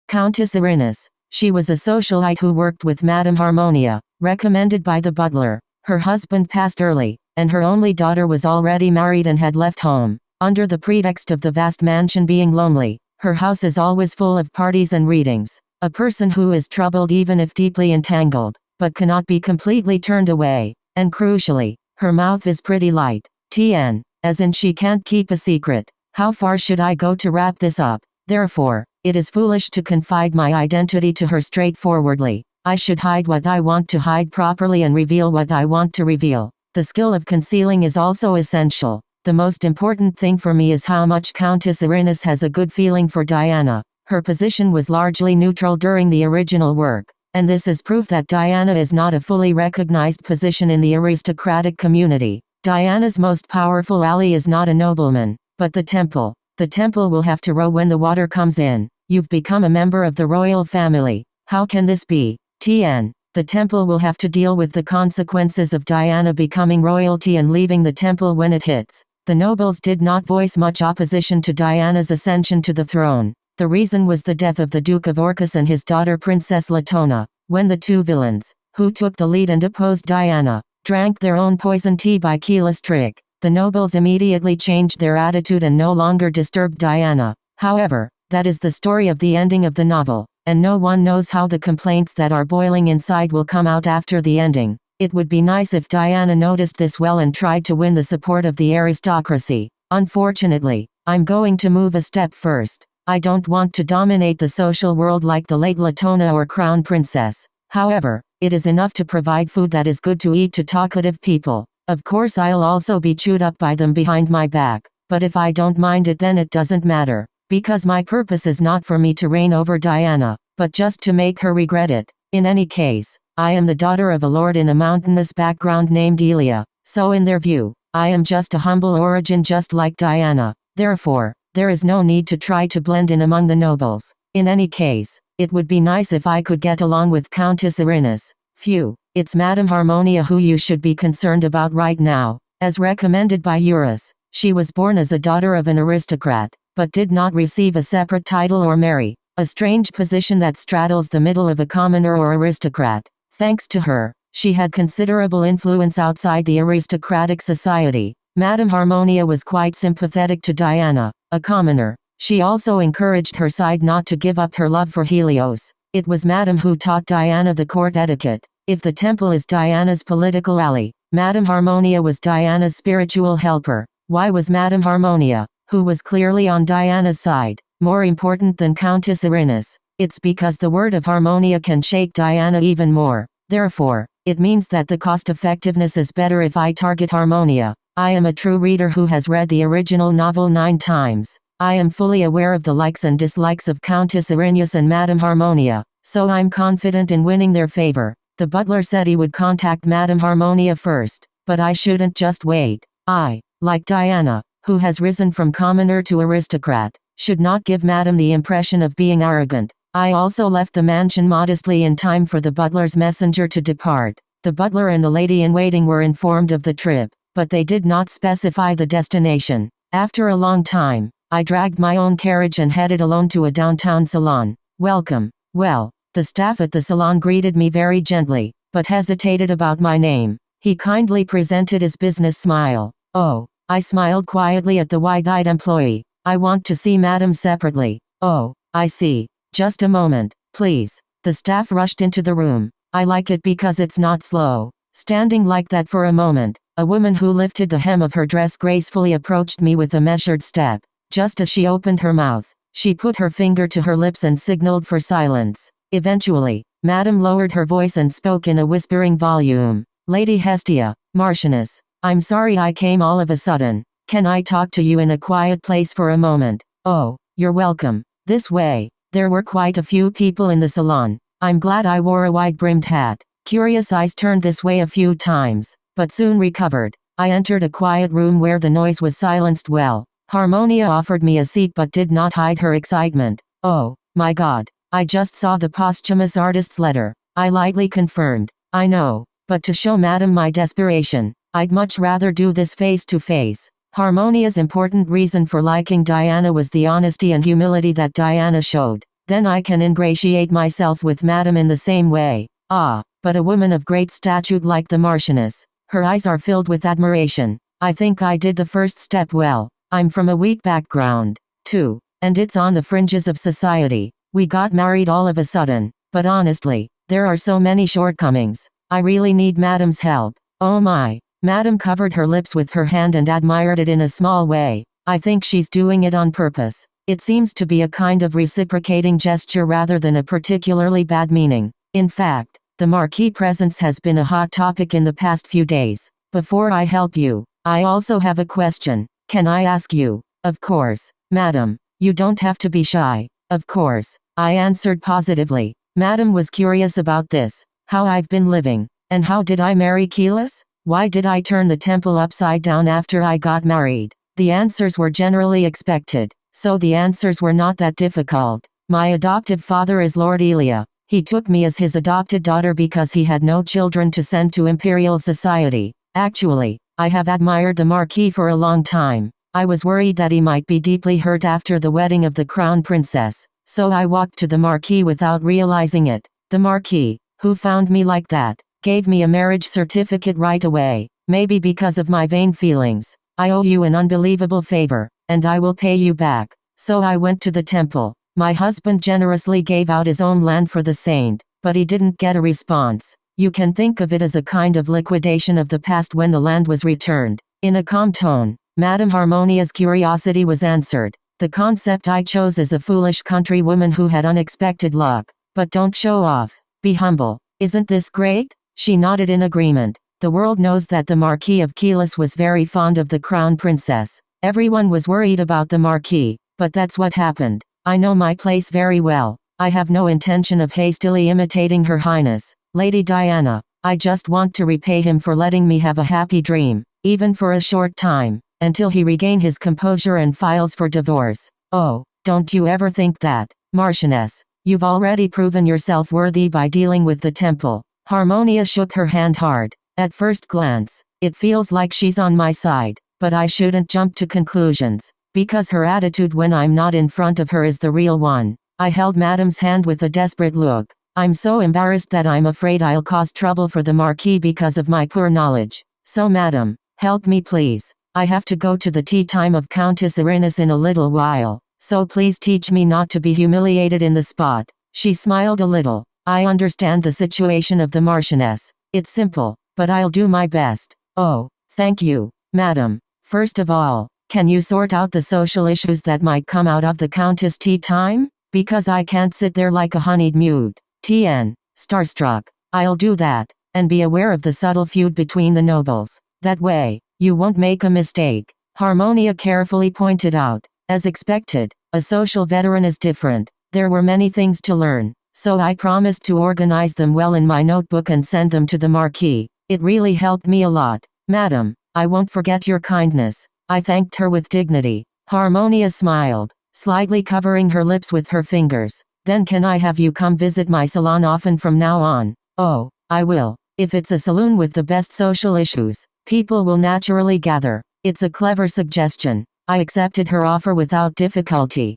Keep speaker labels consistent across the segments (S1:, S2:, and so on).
S1: Countess Irenaeus. She was a socialite who worked with Madame Harmonia, recommended by the butler. Her husband passed early, and her only daughter was already married and had left home. Under the pretext of the vast mansion being lonely, her house is always full of parties and readings. A person who is troubled even if deeply entangled, but cannot be completely turned away. And crucially, her mouth is pretty light. TN, as in she can't keep a secret. How far should I go to wrap this up? Therefore, it is foolish to confide my identity to her straightforwardly. I should hide what I want to hide properly and reveal what I want to reveal. The skill of concealing is also essential. The most important thing for me is how much Countess Irenaeus has a good feeling for Diana. Her position was largely neutral during the original work, and this is proof that Diana is not a fully recognized position in the aristocratic community. Diana's most powerful ally is not a nobleman, but the temple. The temple will have to row when the water comes in. You've become a member of the royal family. How can this be? TN. The temple will have to deal with the consequences of Diana becoming royalty and leaving the temple when it hits. The nobles did not voice much opposition to Diana's ascension to the throne. The reason was the death of the Duke of Orcus and his daughter Princess Latona. When the two villains, who took the lead and opposed Diana, drank their own poison tea by Caelus' trick, the nobles immediately changed their attitude and no longer disturbed Diana. However, that is the story of the ending of the novel, and no one knows how the complaints that are boiling inside will come out after the ending. It would be nice if Diana noticed this well and tried to win the support of the aristocracy. Unfortunately, I'm going to move a step first. I don't want to dominate the social world like the late Latona or Crown Princess. However, it is enough to provide food that is good to eat to talkative people. Of course I'll also be chewed up by them behind my back, but if I don't mind it then it doesn't matter, because my purpose is not for me to reign over Diana, but just to make her regret it. In any case, I am the daughter of a lord in a mountainous background named Elia, so in their view, I am just a humble origin just like Diana. Therefore, there is no need to try to blend in among the nobles. In any case, it would be nice if I could get along with Countess Irenaeus. Phew, it's Madame Harmonia who you should be concerned about right now. As recommended by Eurus, she was born as a daughter of an aristocrat, but did not receive a separate title or marry, a strange position that straddles the middle of a commoner or aristocrat. Thanks to her, she had considerable influence outside the aristocratic society. Madame Harmonia was quite sympathetic to Diana, a commoner. She also encouraged her side not to give up her love for Helios. It was Madame who taught Diana the court etiquette. If the temple is Diana's political ally, Madame Harmonia was Diana's spiritual helper. Why was Madame Harmonia, who was clearly on Diana's side, more important than Countess Irenaeus? It's because the word of Harmonia can shake Diana even more. Therefore, it means that the cost-effectiveness is better if I target Harmonia. I am a true reader who has read the original novel 9 times. I am fully aware of the likes and dislikes of Countess Irenaeus and Madame Harmonia, so I'm confident in winning their favor. The butler said he would contact Madame Harmonia first, but I shouldn't just wait. I, like Diana, who has risen from commoner to aristocrat, should not give Madame the impression of being arrogant. I also left the mansion modestly in time for the butler's messenger to depart. The butler and the lady-in-waiting were informed of the trip, but they did not specify the destination. After a long time, I dragged my own carriage and headed alone to a downtown salon. Welcome. Well, the staff at the salon greeted me very gently, but hesitated about my name. He kindly presented his business smile. Oh, I smiled quietly at the wide-eyed employee. I want to see Madame separately. Oh, I see. Just a moment, please. The staff rushed into the room. I like it because it's not slow. Standing like that for a moment, a woman who lifted the hem of her dress gracefully approached me with a measured step. Just as she opened her mouth, she put her finger to her lips and signaled for silence. Eventually, Madame lowered her voice and spoke in a whispering volume. Lady Hestia, Marchioness, I'm sorry I came all of a sudden. Can I talk to you in a quiet place for a moment? Oh, you're welcome. This way. There were quite a few people in the salon. I'm glad I wore a wide-brimmed hat. Curious eyes turned this way a few times, but soon recovered. I entered a quiet room where the noise was silenced well. Harmonia offered me a seat but did not hide her excitement. Oh, my God. I just saw the posthumous artist's letter. I lightly confirmed. I know, but to show Madame my desperation, I'd much rather do this face to face. Harmonia's important reason for liking Diana was the honesty and humility that Diana showed. Then I can ingratiate myself with Madam in the same way. Ah, but a woman of great stature like the Marchioness. Her eyes are filled with admiration. I think I did the first step well. I'm from a weak background, too, and it's on the fringes of society. We got married all of a sudden, but honestly, there are so many shortcomings. I really need Madam's help. Oh my. Madam covered her lips with her hand and admired it in a small way. I think she's doing it on purpose. It seems to be a kind of reciprocating gesture rather than a particularly bad meaning. In fact, the Marquis' presence has been a hot topic in the past few days. Before I help you, I also have a question. Can I ask you? Of course, Madam. You don't have to be shy. Of course, I answered positively. Madam was curious about this. How I've been living. And how did I marry Caelus? Why did I turn the temple upside down after I got married? The answers were generally expected. So the answers were not that difficult. My adoptive father is Lord Elia. He took me as his adopted daughter because he had no children to send to imperial society. Actually, I have admired the Marquis for a long time. I was worried that he might be deeply hurt after the wedding of the crown princess. So I walked to the Marquis without realizing it. The Marquis, who found me like that, gave me a marriage certificate right away. Maybe because of my vain feelings. I owe you an unbelievable favor, and I will pay you back. So I went to the temple. My husband generously gave out his own land for the saint, but he didn't get a response. You can think of it as a kind of liquidation of the past when the land was returned. In a calm tone, Madame Harmonia's curiosity was answered. The concept I chose is a foolish countrywoman who had unexpected luck. But don't show off. Be humble. Isn't this great? She nodded in agreement. The world knows that the Marquis of Caelus was very fond of the crown princess. Everyone was worried about the Marquis, but that's what happened. I know my place very well. I have no intention of hastily imitating Her Highness, Lady Diana. I just want to repay him for letting me have a happy dream, even for a short time, until he regained his composure and files for divorce. Oh, don't you ever think that, Marchioness. You've already proven yourself worthy by dealing with the temple. Harmonia shook her hand hard. At first glance, it feels like she's on my side, but I shouldn't jump to conclusions, because her attitude when I'm not in front of her is the real one. I held Madam's hand with a desperate look. I'm so embarrassed that I'm afraid I'll cause trouble for the Marquis because of my poor knowledge. So Madam, help me please. I have to go to the tea time of Countess Irenaeus in a little while, so please teach me not to be humiliated in the spot. She smiled a little. I understand the situation of the Marchioness. It's simple, but I'll do my best. Oh, thank you, Madam. First of all, can you sort out the social issues that might come out of the Countess tea time? Because I can't sit there like a honeyed mute. TN, starstruck. I'll do that, and be aware of the subtle feud between the nobles. That way, you won't make a mistake. Harmonia carefully pointed out. As expected, a social veteran is different. There were many things to learn, so I promised to organize them well in my notebook and send them to the Marquis. It really helped me a lot. Madam, I won't forget your kindness. I thanked her with dignity. Harmonia smiled, slightly covering her lips with her fingers. Then can I have you come visit my salon often from now on? Oh, I will. If it's a saloon with the best social issues, people will naturally gather. It's a clever suggestion. I accepted her offer without difficulty.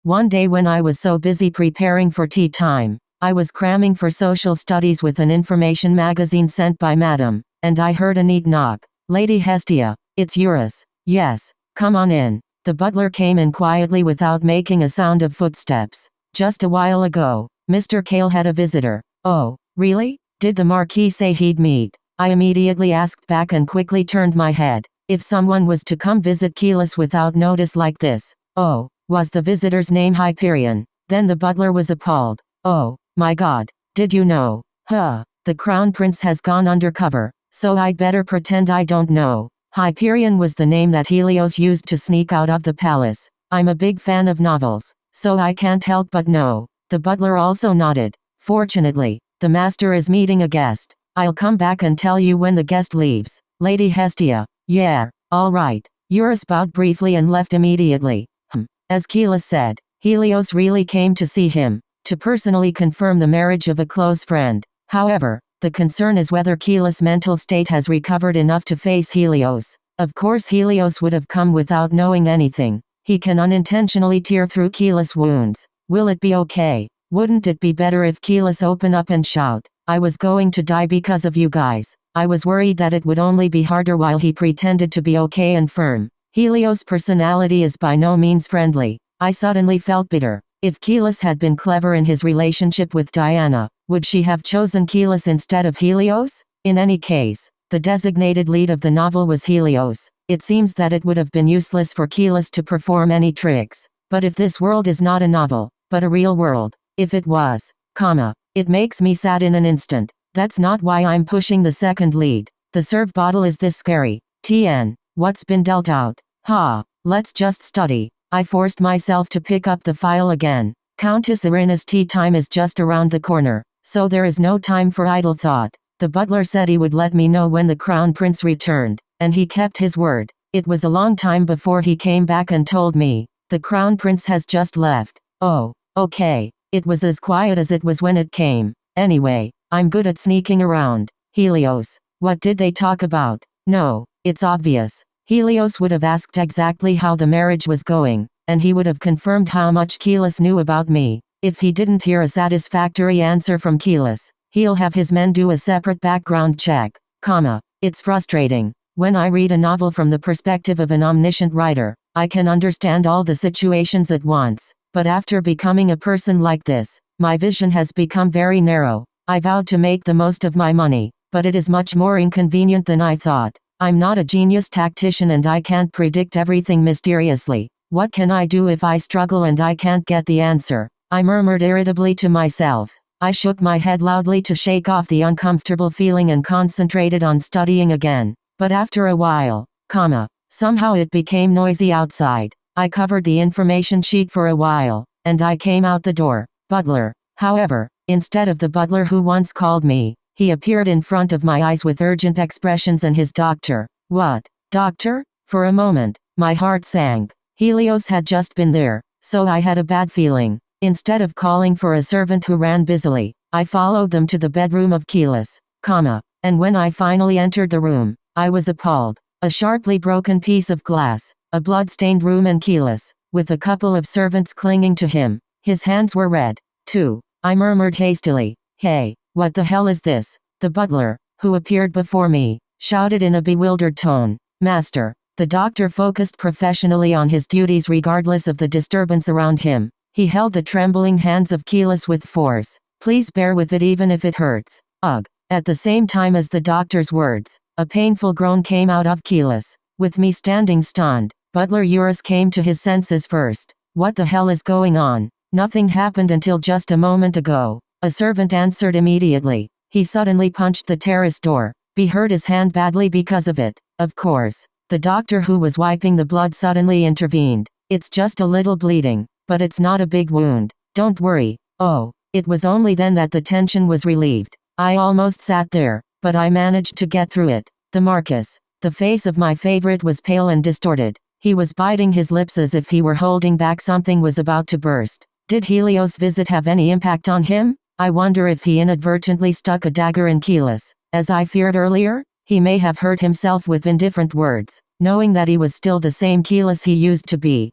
S1: One day when I was so busy preparing for tea time, I was cramming for social studies with an information magazine sent by Madam, and I heard a neat knock. Lady Hestia, it's Eurus. Yes, come on in. The butler came in quietly without making a sound of footsteps. Just a while ago, Mr. Cael had a visitor. Oh, really? Did the Marquis say he'd meet? I immediately asked back and quickly turned my head. If someone was to come visit Caelus without notice like this. Oh, was the visitor's name Hyperion? Then the butler was appalled. Oh, my God, did you know? The crown prince has gone undercover, so I'd better pretend I don't know. Hyperion was the name that Helios used to sneak out of the palace. I'm a big fan of novels, so I can't help but know. The butler also nodded. Fortunately, the master is meeting a guest. I'll come back and tell you when the guest leaves. Lady Hestia. Yeah, all right. Eurus bowed briefly and left immediately. As Caelus said, Helios really came to see him, to personally confirm the marriage of a close friend. However, the concern is whether Caelus' mental state has recovered enough to face Helios. Of course Helios would have come without knowing anything. He can unintentionally tear through Caelus' wounds. Will it be okay? Wouldn't it be better if Caelus open up and shout, I was going to die because of you guys? I was worried that it would only be harder while he pretended to be okay and firm. Helios' personality is by no means friendly. I suddenly felt bitter. If Caelus had been clever in his relationship with Diana, would she have chosen Caelus instead of Helios? In any case, the designated lead of the novel was Helios. It seems that it would have been useless for Caelus to perform any tricks. But if this world is not a novel, but a real world, if it was, it makes me sad in an instant. That's not why I'm pushing the second lead. The serve bottle is this scary. TN, what's been dealt out? Let's just study. I forced myself to pick up the file again. Countess Irina's tea time is just around the corner, so there is no time for idle thought. The butler said he would let me know when the crown prince returned, and he kept his word. It was a long time before he came back and told me, the crown prince has just left. Oh, okay. It was as quiet as it was when it came. Anyway, I'm good at sneaking around. Helios. What did they talk about? No, it's obvious. Helios would have asked exactly how the marriage was going, and he would have confirmed how much Caelus knew about me. If he didn't hear a satisfactory answer from Caelus, he'll have his men do a separate background check. It's frustrating. When I read a novel from the perspective of an omniscient writer, I can understand all the situations at once. But after becoming a person like this, my vision has become very narrow. I vowed to make the most of my money, but it is much more inconvenient than I thought. I'm not a genius tactician and I can't predict everything mysteriously. What can I do if I struggle and I can't get the answer? I murmured irritably to myself. I shook my head loudly to shake off the uncomfortable feeling and concentrated on studying again. But after a while, somehow it became noisy outside. I covered the information sheet for a while, and I came out the door. Butler. However, instead of the butler who once called me, he appeared in front of my eyes with urgent expressions and his doctor. What? Doctor? For a moment, my heart sank. Helios had just been there, so I had a bad feeling. Instead of calling for a servant who ran busily, I followed them to the bedroom of Caelus, and when I finally entered the room, I was appalled. A sharply broken piece of glass, a blood-stained room and Caelus, with a couple of servants clinging to him. His hands were red, too. I murmured hastily, Hey, what the hell is this? The butler, who appeared before me, shouted in a bewildered tone, Master. The doctor focused professionally on his duties regardless of the disturbance around him. He held the trembling hands of Caelus with force. Please bear with it even if it hurts. Ugh. At the same time as the doctor's words, a painful groan came out of Caelus. With me standing stunned, Butler Eurus came to his senses first. What the hell is going on? Nothing happened until just a moment ago. A servant answered immediately. He suddenly punched the terrace door. He hurt his hand badly because of it. Of course. The doctor who was wiping the blood suddenly intervened. It's just a little bleeding, but it's not a big wound. Don't worry. Oh, it was only then that the tension was relieved. I almost sat there, but I managed to get through it. The Marquis. The face of my favorite was pale and distorted. He was biting his lips as if he were holding back something was about to burst. Did Helios' visit have any impact on him? I wonder if he inadvertently stuck a dagger in Caelus. As I feared earlier, he may have hurt himself with indifferent words, knowing that he was still the same Caelus he used to be.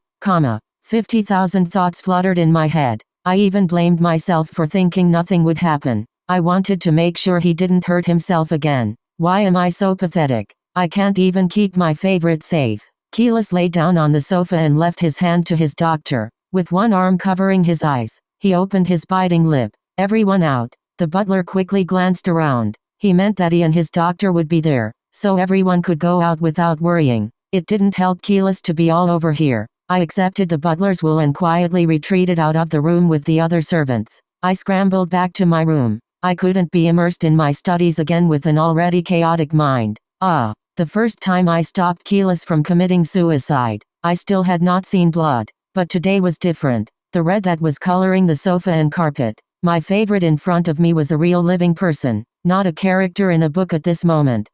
S1: 50,000 thoughts fluttered in my head. I even blamed myself for thinking nothing would happen. I wanted to make sure he didn't hurt himself again. Why am I so pathetic? I can't even keep my favorite safe. Caelus lay down on the sofa and left his hand to his doctor. With one arm covering his eyes, he opened his biting lip. Everyone out. The butler quickly glanced around. He meant that he and his doctor would be there, so everyone could go out without worrying. It didn't help Caelus to be all over here. I accepted the butler's will and quietly retreated out of the room with the other servants. I scrambled back to my room. I couldn't be immersed in my studies again with an already chaotic mind. The first time I stopped Caelus from committing suicide, I still had not seen blood. But today was different. The red that was coloring the sofa and carpet. My favorite in front of me was a real living person, not a character in a book at this moment.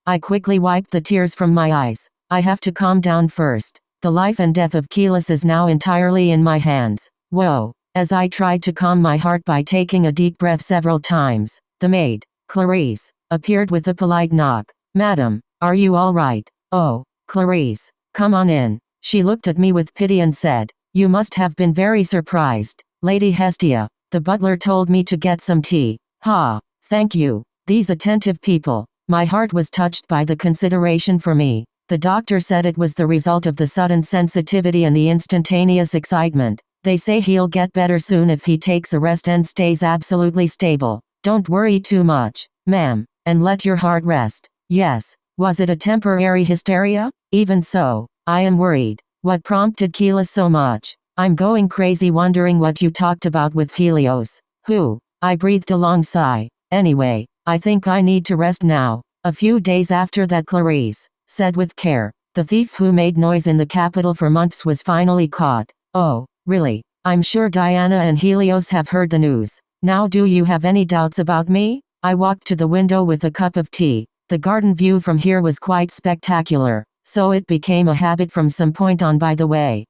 S1: I quickly wiped the tears from my eyes. I have to calm down first. The life and death of Caelus is now entirely in my hands. Whoa. As I tried to calm my heart by taking a deep breath several times, the maid, Clarice, appeared with a polite knock. Madam, are you all right? Oh, Clarice, come on in. She looked at me with pity and said, You must have been very surprised, Lady Hestia. The butler told me to get some tea. Ha! Thank you. These attentive people. My heart was touched by the consideration for me. The doctor said it was the result of the sudden sensitivity and the instantaneous excitement. They say he'll get better soon if he takes a rest and stays absolutely stable. Don't worry too much, ma'am, and let your heart rest. Yes. Was it a temporary hysteria? Even so, I am worried. What prompted Caelus so much? I'm going crazy wondering what you talked about with Helios. Who? I breathed a long sigh. Anyway, I think I need to rest now. A few days after that, Clarice said with care. The thief who made noise in the capital for months was finally caught. Oh, really? I'm sure Diana and Helios have heard the news. Now do you have any doubts about me? I walked to the window with a cup of tea. The garden view from here was quite spectacular, so it became a habit from some point on. By the way.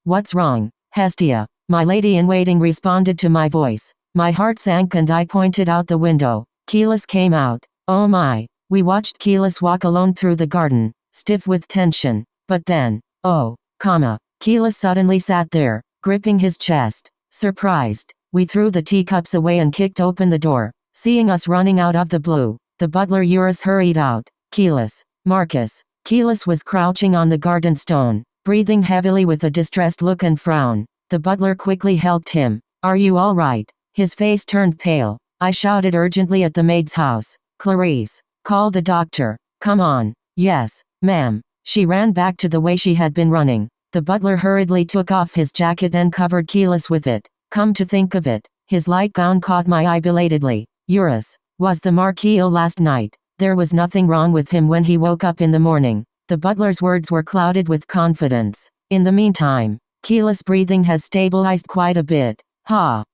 S1: What's wrong, Hestia? My lady-in-waiting responded to my voice. My heart sank and I pointed out the window. Caelus came out. Oh my. We watched Caelus walk alone through the garden, stiff with tension. But then, Caelus suddenly sat there, gripping his chest. Surprised, we threw the teacups away and kicked open the door. Seeing us running out of the blue, the butler Eurus hurried out. Caelus, Marcus. Caelus was crouching on the garden stone, breathing heavily with a distressed look and frown. The butler quickly helped him. Are you all right? His face turned pale. I shouted urgently at the maid's house. Clarice, call the doctor. Come on. Yes, ma'am. She ran back to the way she had been running. The butler hurriedly took off his jacket and covered Caelus with it. Come to think of it, his light gown caught my eye belatedly. Eurus, was the Marquis ill last night? There was nothing wrong with him when he woke up in the morning. The butler's words were clouded with confidence. In the meantime, Caelus' breathing has stabilized quite a bit.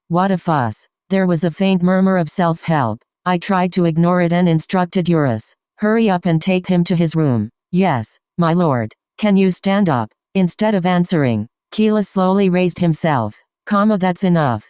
S1: What a fuss. There was a faint murmur of self-help. I tried to ignore it and instructed Eurus. Hurry up and take him to his room. Yes, my lord. Can you stand up? Instead of answering, Caelus slowly raised himself. That's enough.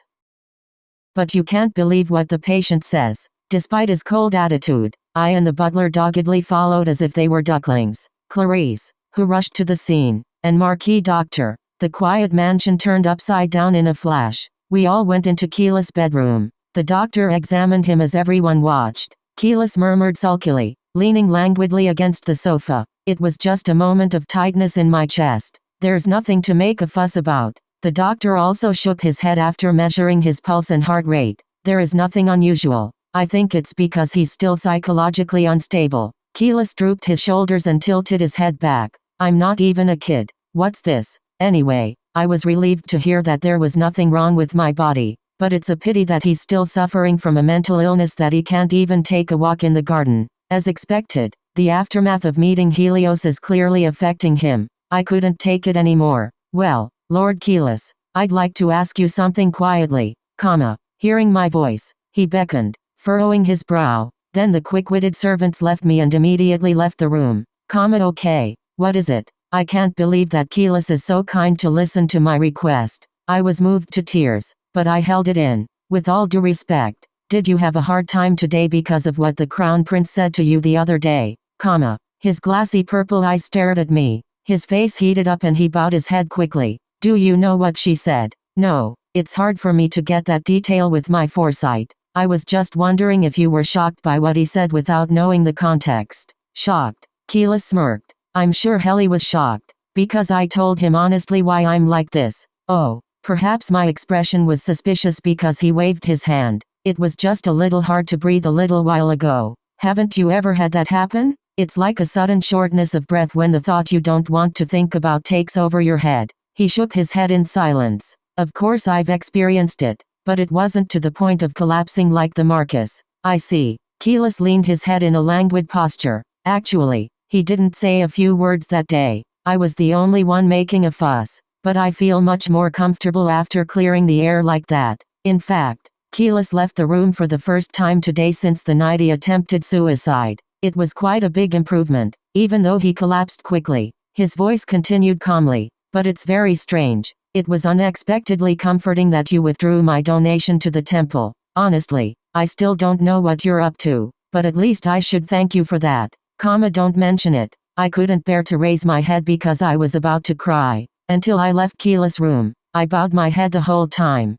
S1: But you can't believe what the patient says. Despite his cold attitude, I and the butler doggedly followed as if they were ducklings. Clarice, who rushed to the scene, and Marquis Doctor. The quiet mansion turned upside down in a flash. We all went into Caelus' bedroom. The doctor examined him as everyone watched. Caelus murmured sulkily, leaning languidly against the sofa. It was just a moment of tightness in my chest. There's nothing to make a fuss about. The doctor also shook his head after measuring his pulse and heart rate. There is nothing unusual. I think it's because he's still psychologically unstable. Caelus drooped his shoulders and tilted his head back. I'm not even a kid. What's this? Anyway, I was relieved to hear that there was nothing wrong with my body. But it's a pity that he's still suffering from a mental illness that he can't even take a walk in the garden. As expected, the aftermath of meeting Helios is clearly affecting him. I couldn't take it anymore. Well, Lord Caelus, I'd like to ask you something quietly, Hearing my voice, he beckoned, furrowing his brow. Then the quick-witted servants left me and immediately left the room. Okay, what is it? I can't believe that Caelus is so kind to listen to my request. I was moved to tears, but I held it in. With all due respect, did you have a hard time today because of what the Crown Prince said to you the other day? His glassy purple eyes stared at me. His face heated up and he bowed his head quickly. Do you know what she said? No, it's hard for me to get that detail with my foresight. I was just wondering if you were shocked by what he said without knowing the context. Shocked? Caelus smirked. I'm sure Heli was shocked, because I told him honestly why I'm like this. Oh, perhaps my expression was suspicious because he waved his hand. It was just a little hard to breathe a little while ago. Haven't you ever had that happen? It's like a sudden shortness of breath when the thought you don't want to think about takes over your head. He shook his head in silence. Of course I've experienced it, but it wasn't to the point of collapsing like the Marcus. I see. Caelus leaned his head in a languid posture. Actually, he didn't say a few words that day. I was the only one making a fuss, but I feel much more comfortable after clearing the air like that. In fact, Caelus left the room for the first time today since the night he attempted suicide. It was quite a big improvement, even though he collapsed quickly. His voice continued calmly. But it's very strange. It was unexpectedly comforting that you withdrew my donation to the temple. Honestly, I still don't know what you're up to, but at least I should thank you for that. Don't mention it. I couldn't bear to raise my head because I was about to cry. Until I left Caelus' room, I bowed my head the whole time.